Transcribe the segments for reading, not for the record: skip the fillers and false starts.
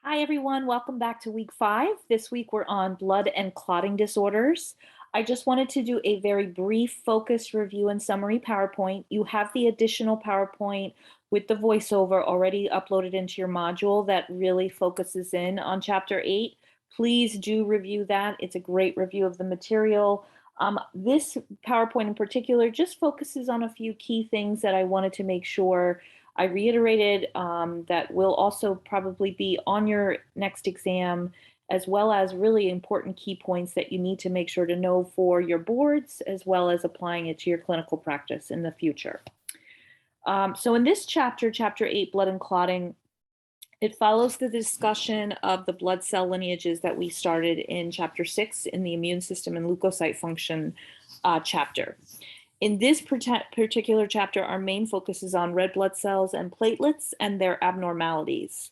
Hi, everyone. Welcome back to week 5. This week we're on blood and clotting disorders. I just wanted to do a very brief focus review and summary PowerPoint. You have the additional PowerPoint with the voiceover already uploaded into your module that really focuses in on chapter 8. Please do review that. It's a great review of the material. This PowerPoint in particular just focuses on a few key things that I wanted to make sure I reiterated that will also probably be on your next exam, as well as really important key points that you need to make sure to know for your boards, as well as applying it to your clinical practice in the future. So in this chapter, chapter 8, blood and clotting, it follows the discussion of the blood cell lineages that we started in chapter 6 in the immune system and leukocyte function chapter. In this particular chapter, our main focus is on red blood cells and platelets and their abnormalities,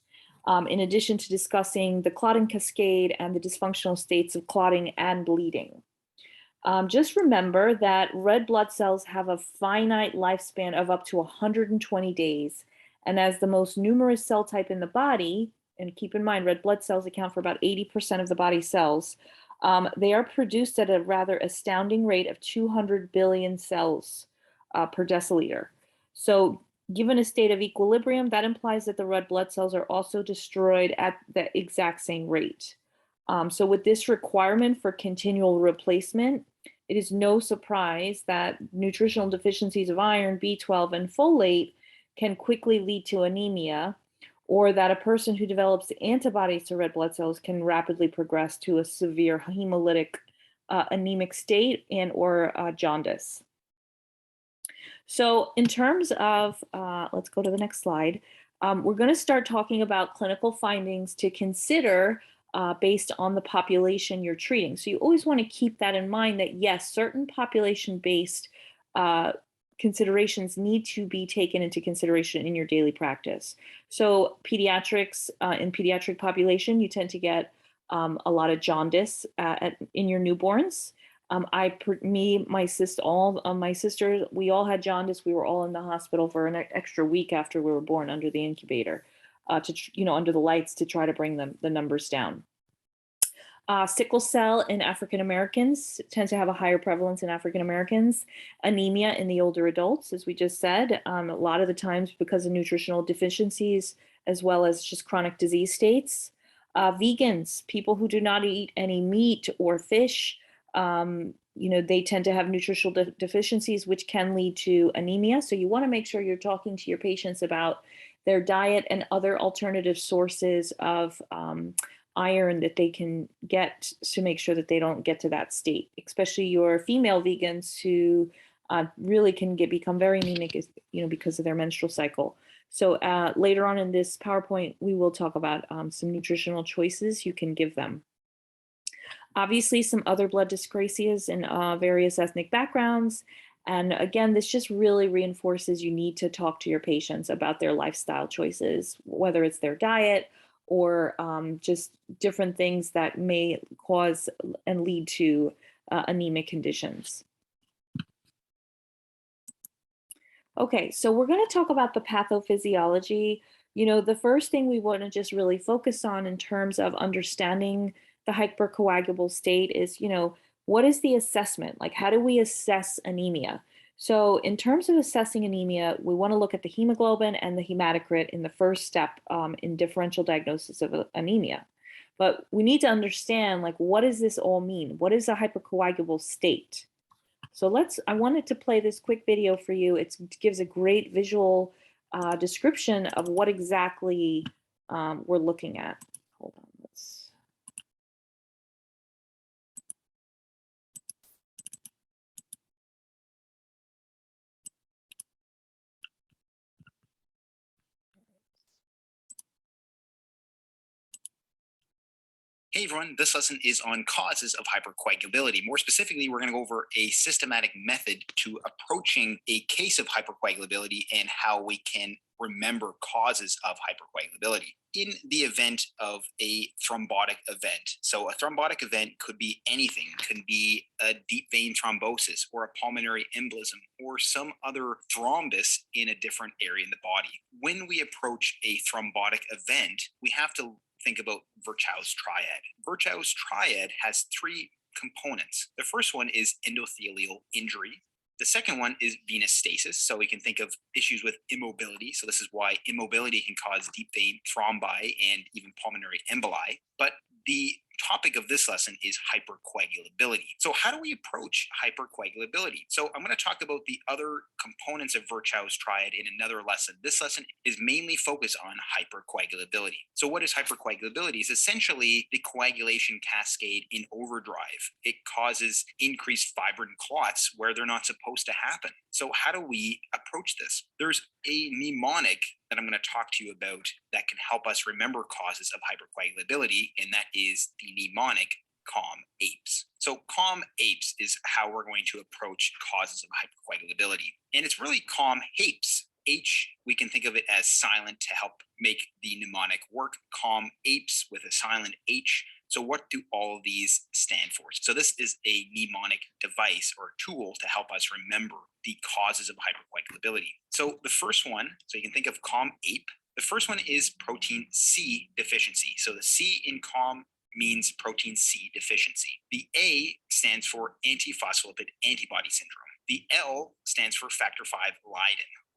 in addition to discussing the clotting cascade and the dysfunctional states of clotting and bleeding. Just remember that red blood cells have a finite lifespan of up to 120 days. And as the most numerous cell type in the body, and keep in mind, red blood cells account for about 80% of the body's cells, they are produced at a rather astounding rate of 200 billion cells per deciliter. So given a state of equilibrium, that implies that the red blood cells are also destroyed at the exact same rate. So with this requirement for continual replacement, it is no surprise that nutritional deficiencies of iron, B12, and folate can quickly lead to anemia, or that a person who develops antibodies to red blood cells can rapidly progress to a severe hemolytic anemic state and or jaundice. So in terms of, let's go to the next slide. We're going to start talking about clinical findings to consider based on the population you're treating. So you always want to keep that in mind that yes, certain population-based considerations need to be taken into consideration in your daily practice. So pediatrics, in pediatric population, you tend to get a lot of jaundice in your newborns. My sister, all of my sisters, we all had jaundice. We were all in the hospital for an extra week after we were born under the incubator, under the lights to try to bring the numbers down. Sickle cell in African Americans tends to have a higher prevalence in African Americans. Anemia in the older adults, as we just said, a lot of the times because of nutritional deficiencies, as well as just chronic disease states. Vegans, people who do not eat any meat or fish, they tend to have nutritional deficiencies, which can lead to anemia. So you want to make sure you're talking to your patients about their diet and other alternative sources of iron that they can get to make sure that they don't get to that state, especially your female vegans who really can become very anemic, because of their menstrual cycle. So later on in this PowerPoint, we will talk about some nutritional choices you can give them. Obviously, some other blood dyscrasias in various ethnic backgrounds. And again, this just really reinforces you need to talk to your patients about their lifestyle choices, whether it's their diet or just different things that may cause and lead to anemic conditions. Okay, so we're going to talk about the pathophysiology. The first thing we want to just really focus on in terms of understanding the hypercoagulable state is, what is the assessment? Like, how do we assess anemia? So in terms of assessing anemia, we want to look at the hemoglobin and the hematocrit in the first step in differential diagnosis of anemia. But we need to understand, like, what does this all mean? What is a hypercoagulable state? So I wanted to play this quick video for you. It gives a great visual description of what exactly we're looking at. Hold on, Hey everyone, this lesson is on causes of hypercoagulability. More specifically, we're going to go over a systematic method to approaching a case of hypercoagulability and how we can remember causes of hypercoagulability. In the event of a thrombotic event, so a thrombotic event could be anything, it can be a deep vein thrombosis or a pulmonary embolism or some other thrombus in a different area in the body. When we approach a thrombotic event, we have to think about Virchow's triad. Virchow's triad has three components. The first one is endothelial injury. The second one is venous stasis. So we can think of issues with immobility. So this is why immobility can cause deep vein thrombi and even pulmonary emboli. But the topic of this lesson is hypercoagulability. So how do we approach hypercoagulability? So I'm going to talk about the other components of Virchow's triad in another lesson. This lesson is mainly focused on hypercoagulability. So what is hypercoagulability? It's essentially the coagulation cascade in overdrive. It causes increased fibrin clots where they're not supposed to happen. So how do we approach this? There's a mnemonic that I'm going to talk to you about that can help us remember causes of hypercoagulability, and that is the mnemonic CALM APES. So CALM APES is how we're going to approach causes of hypercoagulability. And it's really CALM HAPES. H, we can think of it as silent to help make the mnemonic work. CALM APES with a silent H. So what do all of these stand for? So this is a mnemonic device or tool to help us remember the causes of hypercoagulability. So the first one, so you can think of CALM APE. The first one is protein C deficiency. So the C in CALM means protein C deficiency. The A stands for antiphospholipid antibody syndrome. The L stands for factor V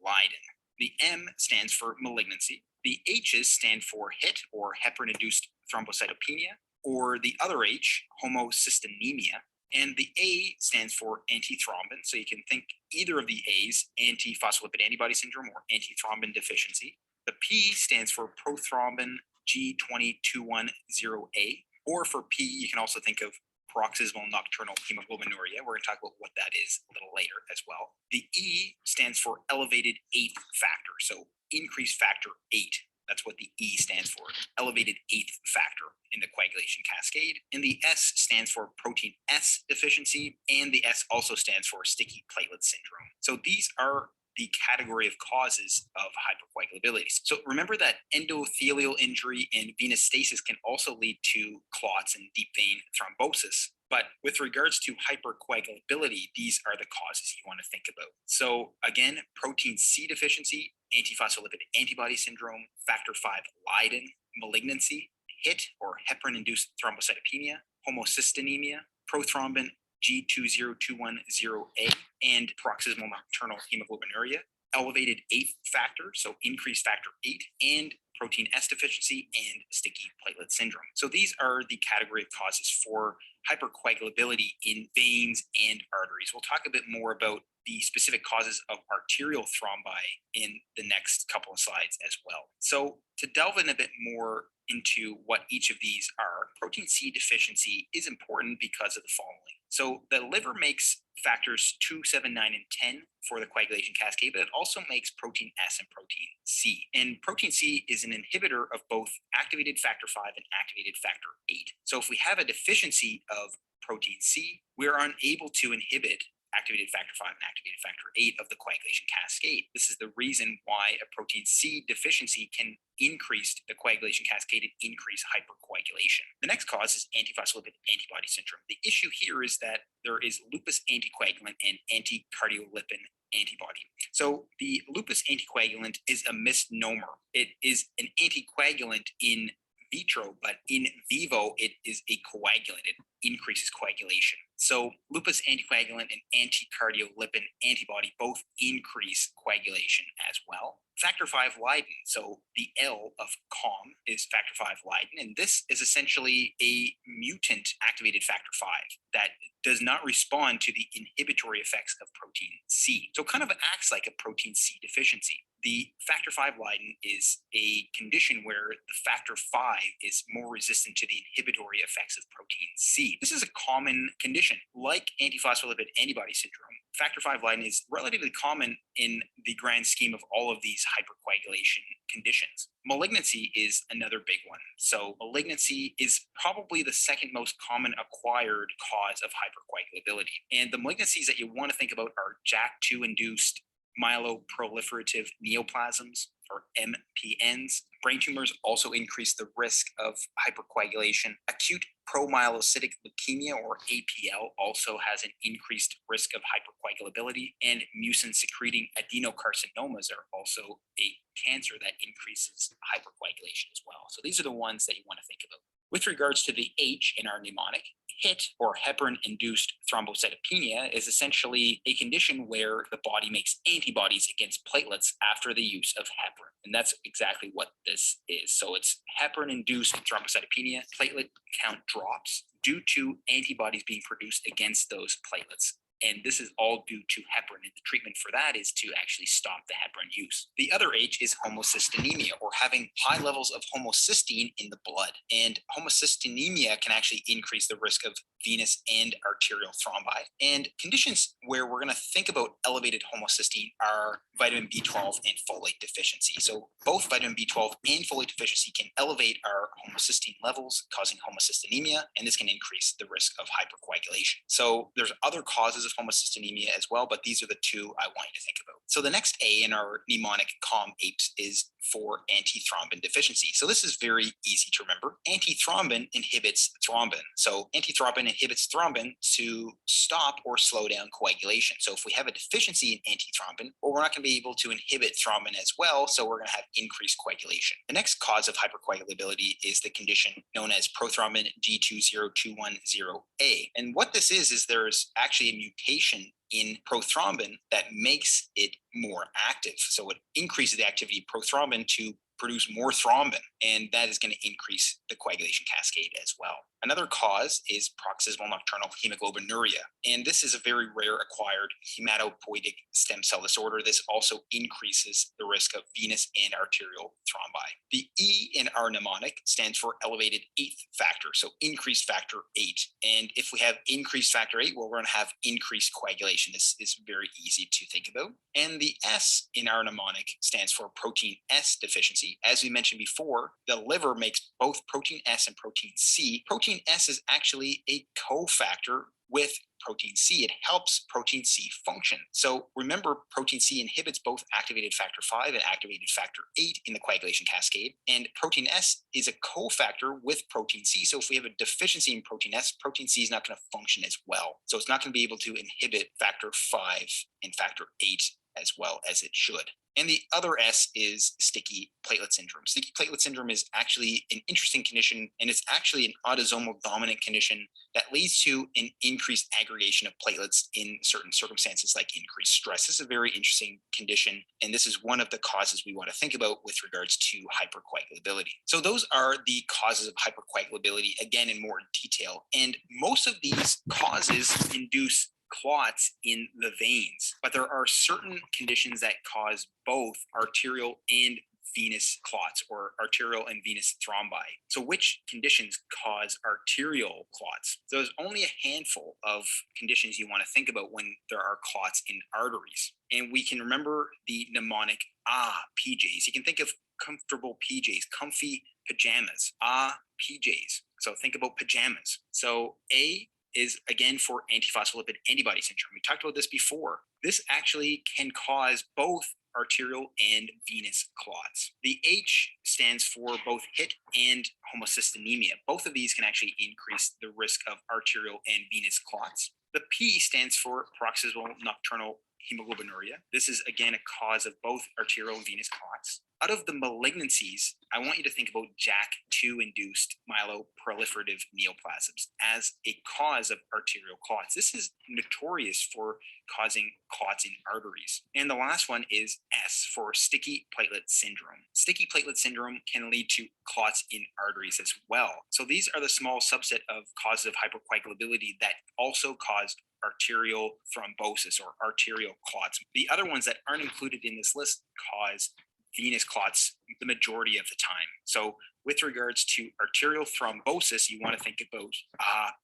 Leiden. The M stands for malignancy. The H's stand for HIT or heparin-induced thrombocytopenia, or the other H, homocystinemia. And the A stands for antithrombin. So you can think either of the A's, antiphospholipid antibody syndrome or antithrombin deficiency. The P stands for prothrombin G2021-0A, or for P, you can also think of paroxysmal nocturnal hemoglobinuria. We're going to talk about what that is a little later as well. The E stands for elevated eighth factor, so increased factor 8. That's what the E stands for, elevated eighth factor in the coagulation cascade. And the S stands for protein S deficiency, and the S also stands for sticky platelet syndrome. So these are the category of causes of hypercoagulability. So remember that endothelial injury and venous stasis can also lead to clots and deep vein thrombosis. But with regards to hypercoagulability, these are the causes you want to think about. So again, protein C deficiency, antiphospholipid antibody syndrome, factor V Leiden, malignancy, HIT or heparin-induced thrombocytopenia, homocystinemia, prothrombin G2021-0A, and paroxysmal nocturnal hemoglobinuria, elevated eighth factor, so increased factor 8, and protein S deficiency and sticky platelet syndrome. So these are the category of causes for hypercoagulability in veins and arteries. We'll talk a bit more about the specific causes of arterial thrombi in the next couple of slides as well. So to delve in a bit more into what each of these are, protein C deficiency is important because of the following. So the liver makes factors 2, 7, 9, and 10 for the coagulation cascade, but it also makes protein S and protein C. And protein C is an inhibitor of both activated factor V and activated factor 8. So if we have a deficiency of protein C, we are unable to inhibit activated factor V and activated factor 8 of the coagulation cascade. This is the reason why a protein C deficiency can increase the coagulation cascade and increase hypercoagulation. The next cause is antiphospholipid antibody syndrome. The issue here is that there is lupus anticoagulant and anticardiolipin antibody. So the lupus anticoagulant is a misnomer. It is an anticoagulant in vitro, but in vivo, it is a coagulant. It increases coagulation. So lupus anticoagulant and anticardiolipin antibody both increase coagulation as well. Factor V Leiden, so the L of CALM is factor V Leiden, and this is essentially a mutant activated factor V that does not respond to the inhibitory effects of protein C. So it kind of acts like a protein C deficiency. The factor V Leiden is a condition where the factor V is more resistant to the inhibitory effects of protein C. This is a common condition. Like antiphospholipid antibody syndrome, factor V Leiden is relatively common in the grand scheme of all of these hypercoagulation conditions. Malignancy is another big one. So malignancy is probably the second most common acquired cause of hypercoagulability. And the malignancies that you want to think about are JAK2 induced myeloproliferative neoplasms, or MPNs. Brain tumors also increase the risk of hypercoagulation. Acute promyelocytic leukemia, or APL, also has an increased risk of hypercoagulability, and mucin secreting adenocarcinomas are also a cancer that increases hypercoagulation as well. So these are the ones that you want to think about. With regards to the H in our mnemonic, HIT, or heparin-induced thrombocytopenia, is essentially a condition where the body makes antibodies against platelets after the use of heparin. And that's exactly what this is. So it's heparin-induced thrombocytopenia. Platelet count drops due to antibodies being produced against those platelets. And this is all due to heparin. And the treatment for that is to actually stop the heparin use. The other H is homocystinemia, or having high levels of homocysteine in the blood. And homocystinemia can actually increase the risk of venous and arterial thrombi. And conditions where we're going to think about elevated homocysteine are vitamin B12 and folate deficiency. So both vitamin B12 and folate deficiency can elevate our homocysteine levels, causing homocystinemia, and this can increase the risk of hypercoagulation. So there's other causes of homocystinemia as well, but these are the two I want you to think about. So the next A in our mnemonic COM-APES is for antithrombin deficiency. So this is very easy to remember. Antithrombin inhibits thrombin. So antithrombin inhibits thrombin to stop or slow down coagulation. So if we have a deficiency in antithrombin, well, we're not going to be able to inhibit thrombin as well, so we're going to have increased coagulation. The next cause of hypercoagulability is the condition known as prothrombin G20.210A. And what this is there's actually a mutation in prothrombin that makes it more active. So it increases the activity of prothrombin to produce more thrombin, and that is going to increase the coagulation cascade as well. Another cause is paroxysmal nocturnal hemoglobinuria, and this is a very rare acquired hematopoietic stem cell disorder. This also increases the risk of venous and arterial thrombi. The E in our mnemonic stands for elevated eighth factor, so increased factor 8. And if we have increased factor 8, well, we're going to have increased coagulation. This is very easy to think about. And the S in our mnemonic stands for protein S deficiency. As we mentioned before, the liver makes both protein S and protein C. Protein S is actually a cofactor with protein C. It helps protein C function. So remember, protein C inhibits both activated factor 5 and activated factor 8 in the coagulation cascade. And protein S is a cofactor with protein C. So if we have a deficiency in protein S, protein C is not going to function as well. So it's not going to be able to inhibit factor 5 and factor 8 as well as it should. And the other S is sticky platelet syndrome. Sticky platelet syndrome is actually an interesting condition, and it's actually an autosomal dominant condition that leads to an increased aggregation of platelets in certain circumstances, like increased stress. This is a very interesting condition, and this is one of the causes we want to think about with regards to hypercoagulability. So those are the causes of hypercoagulability, again, in more detail. And most of these causes induce clots in the veins, but there are certain conditions that cause both arterial and venous clots, or arterial and venous thrombi. So which conditions cause arterial clots? So there's only a handful of conditions you want to think about when there are clots in arteries. And we can remember the mnemonic PJs. You can think of comfortable PJs, comfy pajamas, PJs. So think about pajamas. So A is again for antiphospholipid antibody syndrome. We talked about this before. This actually can cause both arterial and venous clots. The H stands for both HIT and homocystinemia. Both of these can actually increase the risk of arterial and venous clots. The P stands for paroxysmal nocturnal hemoglobinuria. This is again a cause of both arterial and venous clots. Out of the malignancies, I want you to think about JAK2 induced myeloproliferative neoplasms as a cause of arterial clots. This is notorious for causing clots in arteries. And the last one is S for sticky platelet syndrome. Sticky platelet syndrome can lead to clots in arteries as well. So these are the small subset of causes of hypercoagulability that also cause arterial thrombosis or arterial clots. The other ones that aren't included in this list cause venous clots the majority of the time. So with regards to arterial thrombosis, you want to think about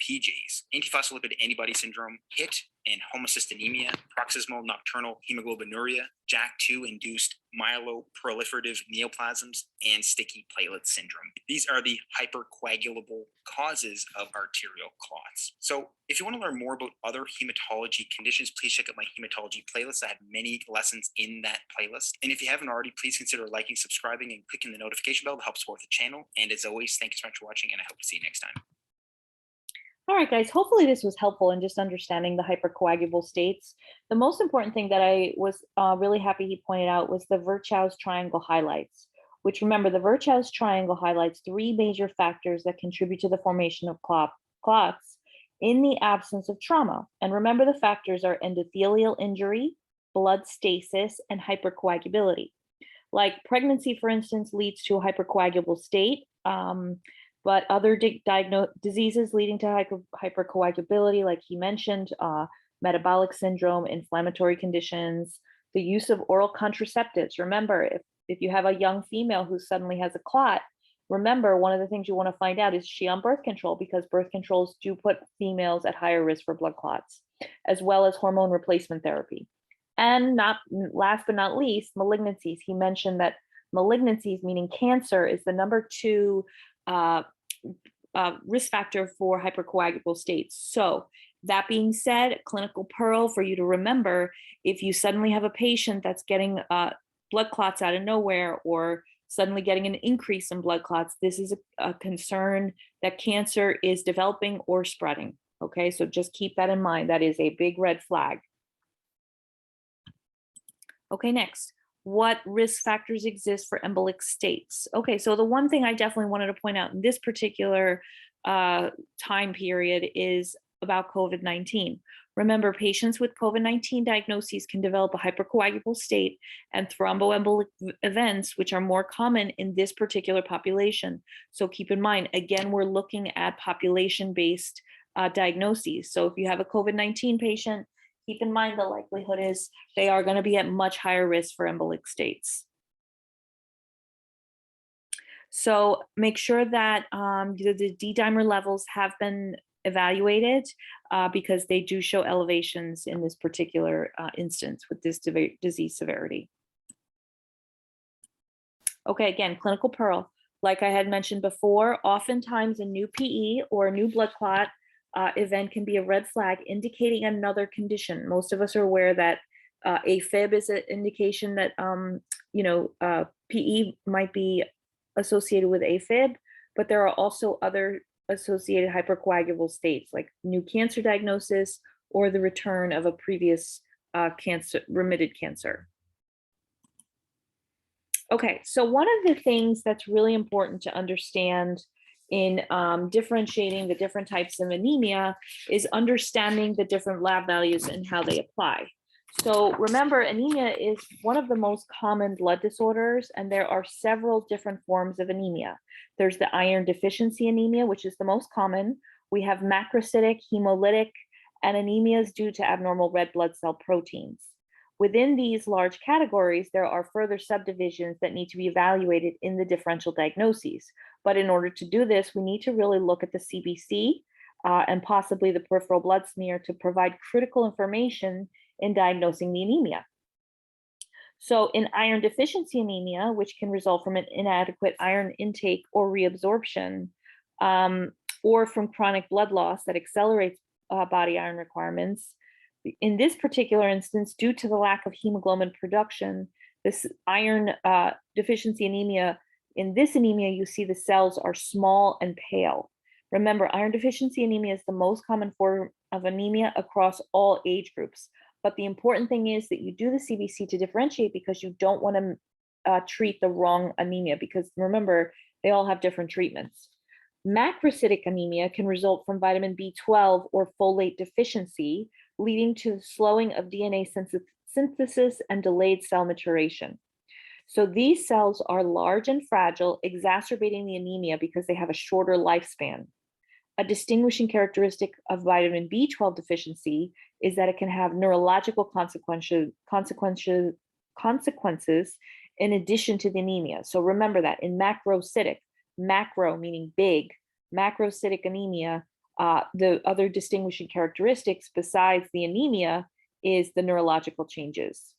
PJs, antiphospholipid antibody syndrome, HIT, and homocystinemia, paroxysmal nocturnal hemoglobinuria, JAK2-induced myeloproliferative neoplasms, and sticky platelet syndrome. These are the hypercoagulable causes of arterial clots. electrolytes. So if you want to learn more about other hematology conditions, please check out my hematology playlist. I have many lessons in that playlist. And if you haven't already, please consider liking, subscribing, and clicking the notification bell to help support the channel. And as always, thank you so much for watching, and I hope to see you next time. All right, guys, hopefully this was helpful in just understanding the hypercoagulable states. The most important thing that I was really happy he pointed out was the Virchow's triangle highlights, which, remember, the Virchow's triangle highlights three major factors that contribute to the formation of clots in the absence of trauma. And remember, the factors are endothelial injury, blood stasis, and hypercoagulability. Like pregnancy, for instance, leads to a hypercoagulable state. But other diseases leading to hypercoagulability, like he mentioned, metabolic syndrome, inflammatory conditions, the use of oral contraceptives. Remember, if you have a young female who suddenly has a clot, remember, one of the things you want to find out, is she on birth control? Because birth controls do put females at higher risk for blood clots, as well as hormone replacement therapy. And not last but not least, malignancies. He mentioned that malignancies, meaning cancer, is the number 2 risk factor for hypercoagulable states. So that being said, clinical pearl for you to remember: if you suddenly have a patient that's getting blood clots out of nowhere, or suddenly getting an increase in blood clots, this is a concern that cancer is developing or spreading. Okay, so just keep that in mind. That is a big red flag. Okay, next. What risk factors exist for embolic states? Okay, so the one thing I definitely wanted to point out in this particular time period is about COVID-19. Remember, patients with COVID-19 diagnoses can develop a hypercoagulable state and thromboembolic events, which are more common in this particular population. So keep in mind, again, we're looking at population-based diagnoses. So if you have a COVID-19 patient, keep in mind the likelihood is they are going to be at much higher risk for embolic states. So make sure that the D-dimer levels have been evaluated because they do show elevations in this particular instance with this disease severity. Okay, again, clinical pearl. Like I had mentioned before, oftentimes a new PE or a new blood clot event can be a red flag indicating another condition. Most of us are aware that AFib is an indication that PE might be associated with AFib, but there are also other associated hypercoagulable states like new cancer diagnosis or the return of a previous remitted cancer. Okay, so one of the things that's really important to understand in differentiating the different types of anemia is understanding the different lab values and how they apply. So remember, anemia is one of the most common blood disorders, and there are several different forms of anemia. There's the iron deficiency anemia, which is the most common. We have macrocytic, hemolytic, and anemias due to abnormal red blood cell proteins. Within these large categories, there are further subdivisions that need to be evaluated in the differential diagnoses. But in order to do this, we need to really look at the CBC and possibly the peripheral blood smear to provide critical information in diagnosing the anemia. So in iron deficiency anemia, which can result from an inadequate iron intake or reabsorption, or from chronic blood loss that accelerates body iron requirements, in this particular instance, due to the lack of hemoglobin production, this iron deficiency anemia, in this anemia, you see the cells are small and pale. Remember, iron deficiency anemia is the most common form of anemia across all age groups. But the important thing is that you do the CBC to differentiate, because you don't want to treat the wrong anemia, because remember, they all have different treatments. Macrocytic anemia can result from vitamin B12 or folate deficiency, leading to the slowing of DNA synthesis and delayed cell maturation. So these cells are large and fragile, exacerbating the anemia because they have a shorter lifespan. A distinguishing characteristic of vitamin B12 deficiency is that it can have neurological consequences in addition to the anemia. So remember that in macrocytic, macro meaning big, macrocytic anemia, the other distinguishing characteristics besides the anemia is the neurological changes.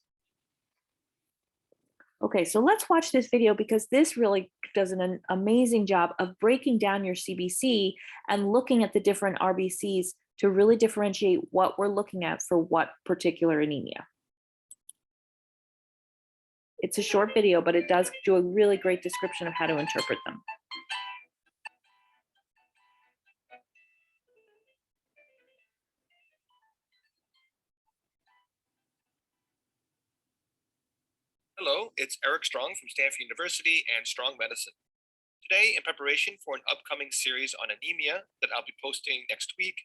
Okay, so let's watch this video because this really does an amazing job of breaking down your CBC and looking at the different RBCs to really differentiate what we're looking at for what particular anemia. It's a short video, but it does do a really great description of how to interpret them. Hello, it's Eric Strong from Stanford University and Strong Medicine. Today, in preparation for an upcoming series on anemia that I'll be posting next week,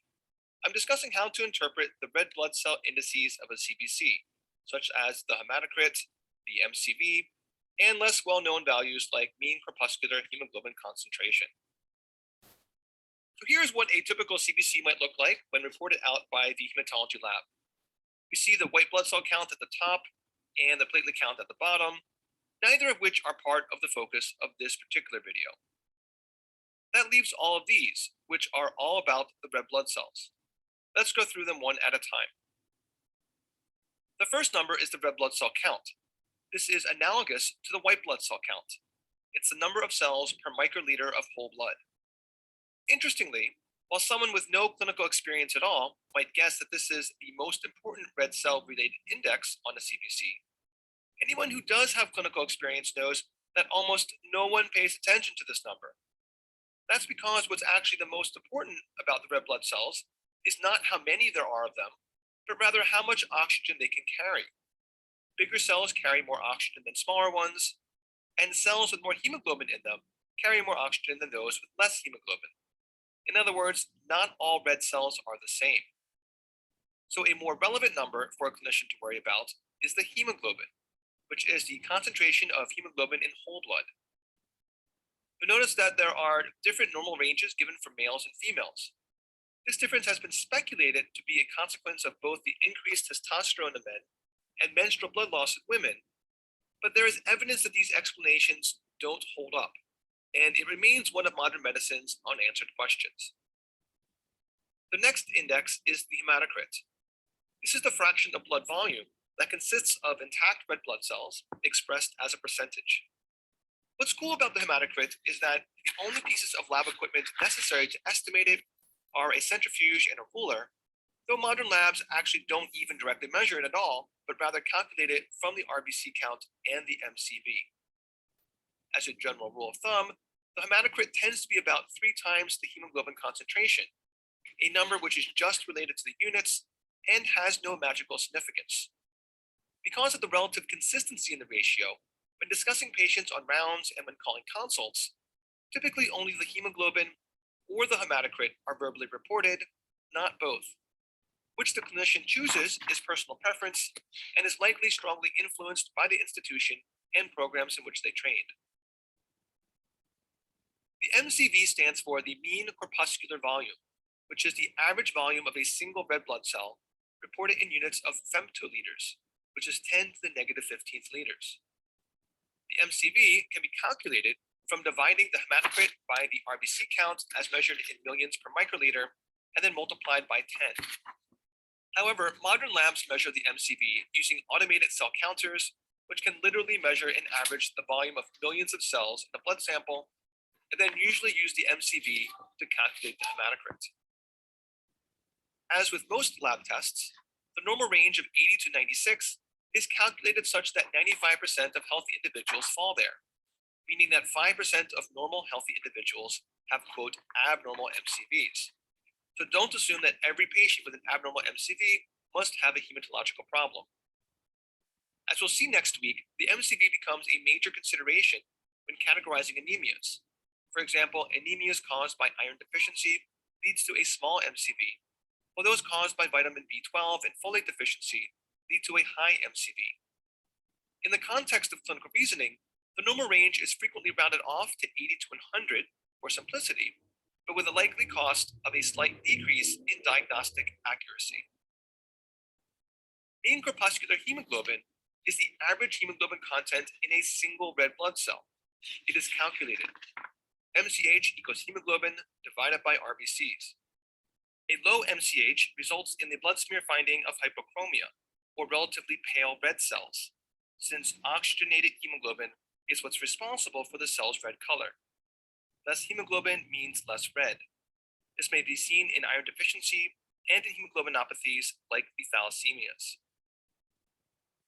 I'm discussing how to interpret the red blood cell indices of a CBC, such as the hematocrit, the MCV, and less well-known values like mean corpuscular hemoglobin concentration. So here's what a typical CBC might look like when reported out by the hematology lab. We see the white blood cell count at the top and the platelet count at the bottom, neither of which are part of the focus of this particular video. That leaves all of these, which are all about the red blood cells. Let's go through them one at a time. The first number is the red blood cell count. This is analogous to the white blood cell count. It's the number of cells per microliter of whole blood. Interestingly, while someone with no clinical experience at all might guess that this is the most important red cell related index on a CBC, anyone who does have clinical experience knows that almost no one pays attention to this number. That's because what's actually the most important about the red blood cells is not how many there are of them, but rather how much oxygen they can carry. Bigger cells carry more oxygen than smaller ones, and cells with more hemoglobin in them carry more oxygen than those with less hemoglobin. In other words, not all red cells are the same. So a more relevant number for a clinician to worry about is the hemoglobin, which is the concentration of hemoglobin in whole blood. You'll notice that there are different normal ranges given for males and females. This difference has been speculated to be a consequence of both the increased testosterone in men and menstrual blood loss in women, but there is evidence that these explanations don't hold up, and it remains one of modern medicine's unanswered questions. The next index is the hematocrit. This is the fraction of blood volume that consists of intact red blood cells expressed as a percentage. What's cool about the hematocrit is that the only pieces of lab equipment necessary to estimate it are a centrifuge and a ruler, though modern labs actually don't even directly measure it at all, but rather calculate it from the RBC count and the MCV. As a general rule of thumb, the hematocrit tends to be about 3 times the hemoglobin concentration, a number which is just related to the units and has no magical significance. Because of the relative consistency in the ratio, when discussing patients on rounds and when calling consults, typically only the hemoglobin or the hematocrit are verbally reported, not both. Which the clinician chooses is personal preference and is likely strongly influenced by the institution and programs in which they trained. The MCV stands for the mean corpuscular volume, which is the average volume of a single red blood cell reported in units of femtoliters, which is 10 to the negative 15th liters. The MCV can be calculated from dividing the hematocrit by the RBC count as measured in millions per microliter and then multiplied by 10. However, modern labs measure the MCV using automated cell counters, which can literally measure and average the volume of millions of cells in a blood sample, and then usually use the MCV to calculate the hematocrit. As with most lab tests, the normal range of 80 to 96 is calculated such that 95% of healthy individuals fall there, meaning that 5% of normal healthy individuals have, quote, abnormal MCVs. So don't assume that every patient with an abnormal MCV must have a hematological problem. As we'll see next week, the MCV becomes a major consideration when categorizing anemias. For example, anemias caused by iron deficiency leads to a small MCV, while those caused by vitamin B12 and folate deficiency lead to a high MCV. In the context of clinical reasoning, the normal range is frequently rounded off to 80 to 100 for simplicity, but with a likely cost of a slight decrease in diagnostic accuracy. Mean corpuscular hemoglobin is the average hemoglobin content in a single red blood cell. It is calculated MCH equals hemoglobin divided by RBCs. A low MCH results in the blood smear finding of hypochromia, or relatively pale red cells, since oxygenated hemoglobin is what's responsible for the cell's red color. Less hemoglobin means less red. This may be seen in iron deficiency and in hemoglobinopathies like the thalassemias.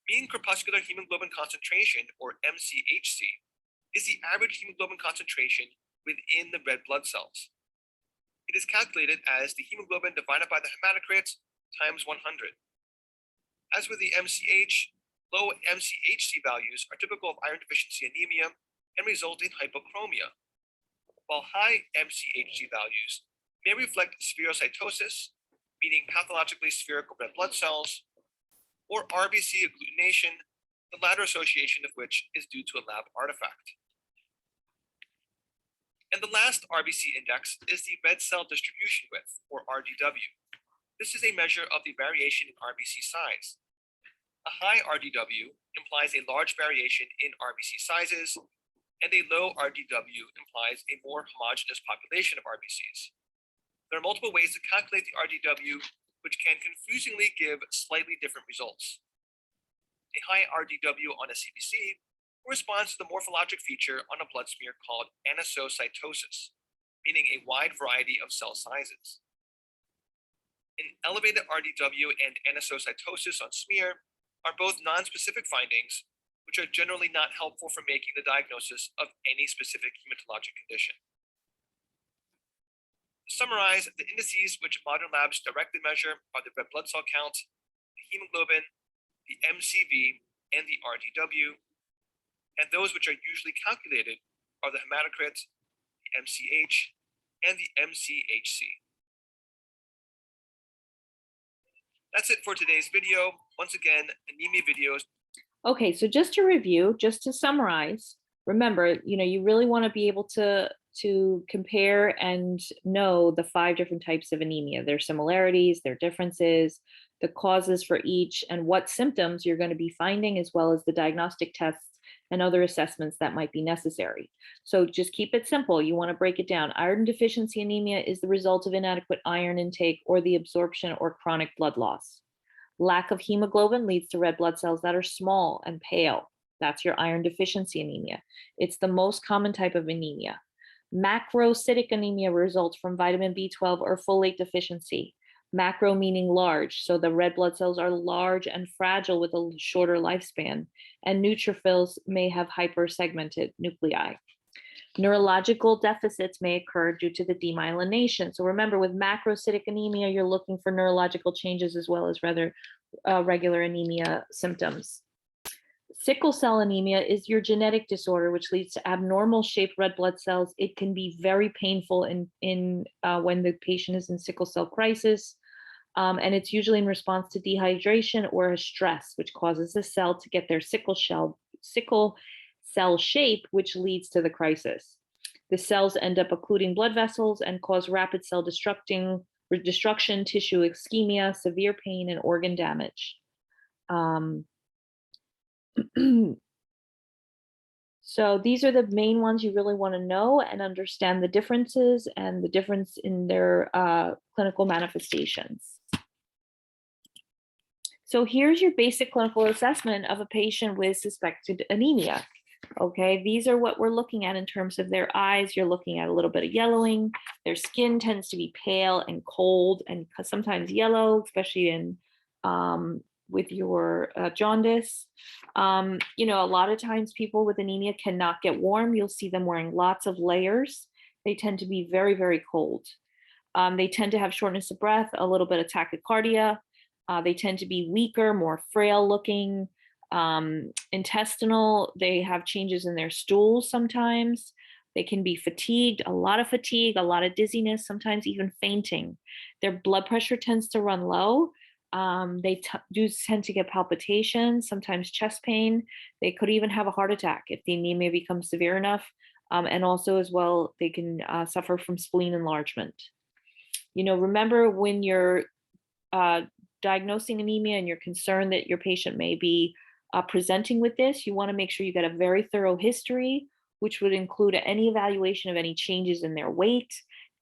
Mean corpuscular hemoglobin concentration, or MCHC, is the average hemoglobin concentration within the red blood cells. It is calculated as the hemoglobin divided by the hematocrit times 100. As with the MCH, low MCHC values are typical of iron deficiency anemia and result in hypochromia, while high MCHC values may reflect spherocytosis, meaning pathologically spherical red blood cells, or RBC agglutination, the latter association of which is due to a lab artifact. And the last RBC index is the red cell distribution width, or RDW. This is a measure of the variation in RBC size. A high RDW implies a large variation in RBC sizes, and a low RDW implies a more homogeneous population of RBCs. There are multiple ways to calculate the RDW, which can confusingly give slightly different results. A high RDW on a CBC corresponds to the morphologic feature on a blood smear called anisocytosis, meaning a wide variety of cell sizes. An elevated RDW and anisocytosis on smear are both nonspecific findings, which are generally not helpful for making the diagnosis of any specific hematologic condition. To summarize, the indices which modern labs directly measure are the red blood cell count, the hemoglobin, the MCV, and the RDW, and those which are usually calculated are the hematocrit, the MCH, and the MCHC. That's it for today's video. Once again, anemia videos. Okay, so just to review, just to summarize, remember, you really want to be able to compare and know the 5 different types of anemia, their similarities, their differences, the causes for each, and what symptoms you're going to be finding, as well as the diagnostic tests and other assessments that might be necessary. So just keep it simple. You want to break it down. Iron deficiency anemia is the result of inadequate iron intake or the absorption or chronic blood loss. Lack of hemoglobin leads to red blood cells that are small and pale. That's your iron deficiency anemia. It's the most common type of anemia. Macrocytic anemia results from vitamin B12 or folate deficiency. Macro meaning large, so the red blood cells are large and fragile with a shorter lifespan, and neutrophils may have hypersegmented nuclei. Neurological deficits may occur due to the demyelination. So remember, with macrocytic anemia, you're looking for neurological changes as well as regular anemia symptoms. Sickle cell anemia is your genetic disorder, which leads to abnormal shaped red blood cells. It can be very painful in when the patient is in sickle cell crisis. And it's usually in response to dehydration or a stress, which causes the cell to get their sickle cell shape, which leads to the crisis. The cells end up occluding blood vessels and cause rapid cell destruction, tissue ischemia, severe pain, and organ damage. So these are the main ones you really want to know and understand the differences and the difference in their clinical manifestations. So here's your basic clinical assessment of a patient with suspected anemia. Okay, these are what we're looking at in terms of their eyes. You're looking at a little bit of yellowing. Their skin tends to be pale and cold and sometimes yellow, especially in with your jaundice. A lot of times people with anemia cannot get warm. You'll see them wearing lots of layers. They tend to be very, very cold. They tend to have shortness of breath, a little bit of tachycardia. They tend to be weaker, more frail looking. Intestinal, they have changes in their stools sometimes. They can be fatigued, a lot of fatigue, a lot of dizziness, sometimes even fainting. Their blood pressure tends to run low. They do tend to get palpitations, sometimes chest pain. They could even have a heart attack if the anemia becomes severe enough. And also as well, they can suffer from spleen enlargement. Remember when you're diagnosing anemia and you're concerned that your patient may be presenting with this, you want to make sure you get a very thorough history, which would include any evaluation of any changes in their weight,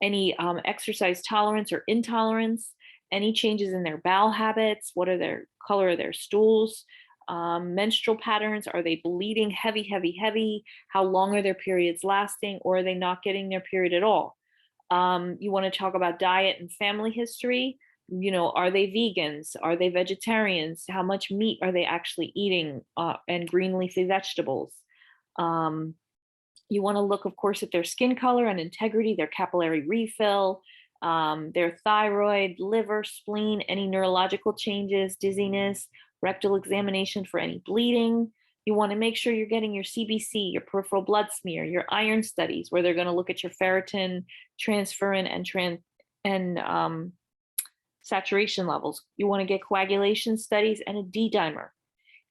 any exercise tolerance or intolerance, any changes in their bowel habits, what are their color of their stools, Menstrual patterns, are they bleeding heavy, heavy, heavy? How long are their periods lasting, or are they not getting their period at all? You want to talk about diet and family history. Are they vegans? Are they vegetarians? How much meat are they actually eating, and green leafy vegetables? You want to look, of course, at their skin color and integrity, their capillary refill, their thyroid, liver, spleen, any neurological changes, dizziness, rectal examination for any bleeding. You want to make sure you're getting your CBC, your peripheral blood smear, your iron studies, where they're going to look at your ferritin, transferrin, and saturation levels. You want to get coagulation studies and a D dimer.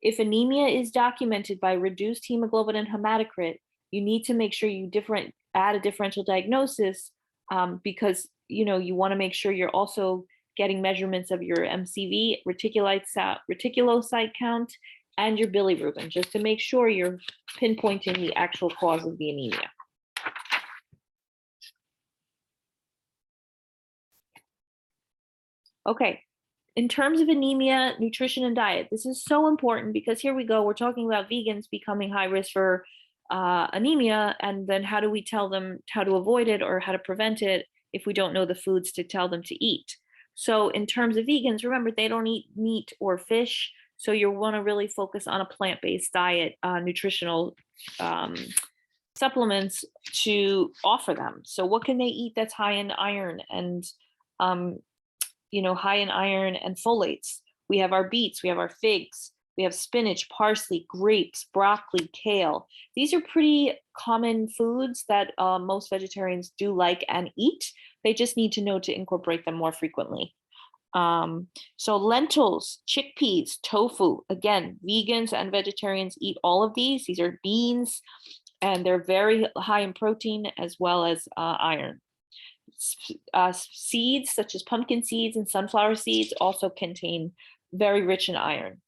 If anemia is documented by reduced hemoglobin and hematocrit, you need to make sure you add a differential diagnosis, because you want to make sure you're also getting measurements of your MCV, reticulocyte count, and your bilirubin, just to make sure you're pinpointing the actual cause of the anemia. Okay, in terms of anemia, nutrition and diet, this is so important because here we go, we're talking about vegans becoming high risk for anemia, and then how do we tell them how to avoid it or how to prevent it if we don't know the foods to tell them to eat? So in terms of vegans, remember, they don't eat meat or fish, so you want to really focus on a plant-based diet, nutritional supplements to offer them. So what can they eat that's high in iron and high in iron and folates? We have our beets, we have our figs, we have spinach, parsley, grapes, broccoli, kale. These are pretty common foods that most vegetarians do like and eat. They just need to know to incorporate them more frequently. So lentils, chickpeas, tofu, again, vegans and vegetarians eat all of these. These are beans, and they're very high in protein as well as iron. Seeds such as pumpkin seeds and sunflower seeds also contain very rich in iron.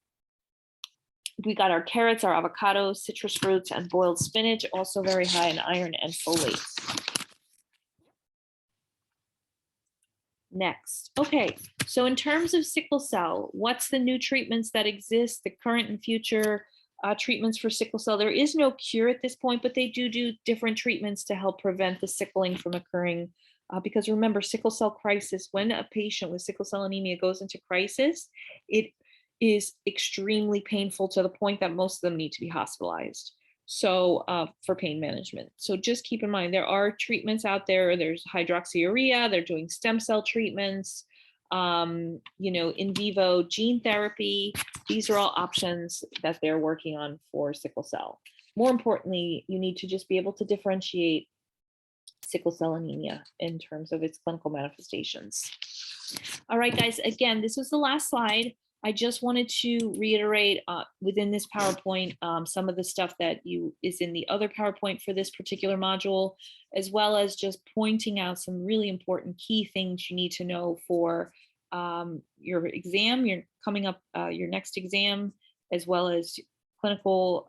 We got our carrots, our avocados, citrus fruits, and boiled spinach, also very high in iron and folates. Next, okay, so in terms of sickle cell, what's the new treatments that exist, the current and future treatments for sickle cell? There is no cure at this point, but they do different treatments to help prevent the sickling from occurring. Because remember, sickle cell crisis, when a patient with sickle cell anemia goes into crisis, it is extremely painful to the point that most of them need to be hospitalized. So for pain management. So just keep in mind, there are treatments out there. There's hydroxyurea, they're doing stem cell treatments, in vivo gene therapy. These are all options that they're working on for sickle cell. More importantly, you need to just be able to differentiate sickle cell anemia in terms of its clinical manifestations. All right, guys, again, this was the last slide. I just wanted to reiterate within this PowerPoint some of the stuff that is in the other PowerPoint for this particular module, as well as just pointing out some really important key things you need to know for your exam, your next exam, as well as clinical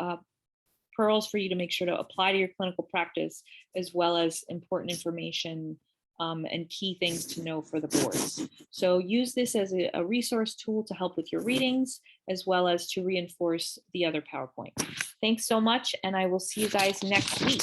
pearls for you to make sure to apply to your clinical practice, as well as important information and key things to know for the boards. So use this as a resource tool to help with your readings, as well as to reinforce the other PowerPoint. Thanks so much, and I will see you guys next week.